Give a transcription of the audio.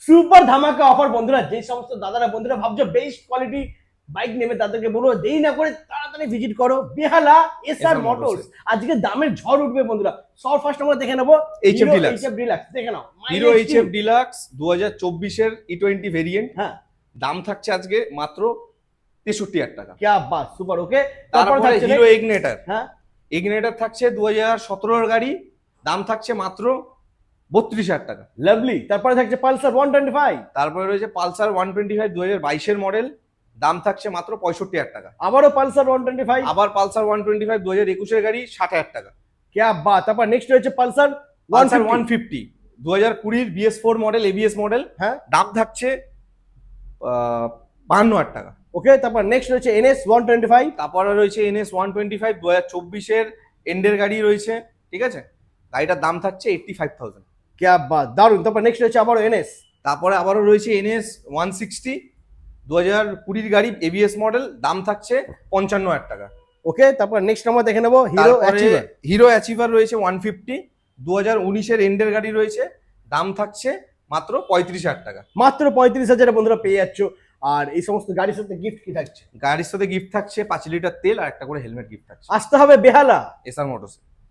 Super ধামাকা offer বন্ধুরা, যে সমস্ত দাদারা বন্ধুরা ভাবছো বেস্ট কোয়ালিটি বাইক নেবে তাদেরকে বলবো দেরি না করে তাড়াতাড়ি ভিজিট করো বেহালা এসআর মোটরস। আজকে দামের ঝড় উঠবে বন্ধুরা। সব ফার্স্ট আমরা দেখে নেবো এইচএফ ডিলাক্স দেখে নাও। Hero HF Deluxe 2024 E20 variant. হ্যাঁ, দাম থাকছে আজকে মাত্র 63,000 টাকা। क्या बात, সুপার। ওকে, তারপরে হিরো ইগনেটর। হ্যাঁ, ইগনেটর থাকছে 2017 গাড়ি, দাম থাকছে মাত্র 32,000 টাকা। লাভলি। তারপরে থাকছে পালসার 125। তারপরে রয়েছে পালসার 125 2022 মডেল, দাম থাকছে মাত্র 65,000 টাকা। আবারও পালসার 125। আবার পালসার 125 2021 গাড়ি 60,000 টাকা। क्या बात। তারপর নেক্সট রয়েছে Pulsar Pulsar 150 2020 BS4 model ABS model, হ্যাঁ, দাম থাকছে 52,000 টাকা। ওকে, তারপর নেক্সট রয়েছে NS 125। তারপরে রয়েছে NS 125 2024 এন্ডের গাড়ি রয়েছে, ঠিক আছে। গাড়িটার দাম থাকছে 85,000। क्या बात, দারুন। তারপর নেক্সট রয়েছে আবারও NS। তারপরে আবারও রয়েছে NS 160 2020 গাড়ি ABS মডেল, দাম থাকছে 55,000 টাকা। ওকে, তারপর নেক্সট আমরা দেখে নেবো হিরো অ্যাচিভার। হিরো অ্যাচিভার রয়েছে 150 2019 এন্ডের গাড়ি রয়েছে, দাম থাকছে মাত্র 35,000 টাকা। মাত্র 35,000 বন্ধুরা পেয়ে যাচ্ছ। আর এই সমস্ত গাড়ির সাথে গিফট কি থাকছে? গাড়ির সাথে গিফট থাকছে 5 লিটার তেল আর একটা করে হেলমেট গিফট থাকছে। আসতে হবে বেহালা এসআর মোটরস।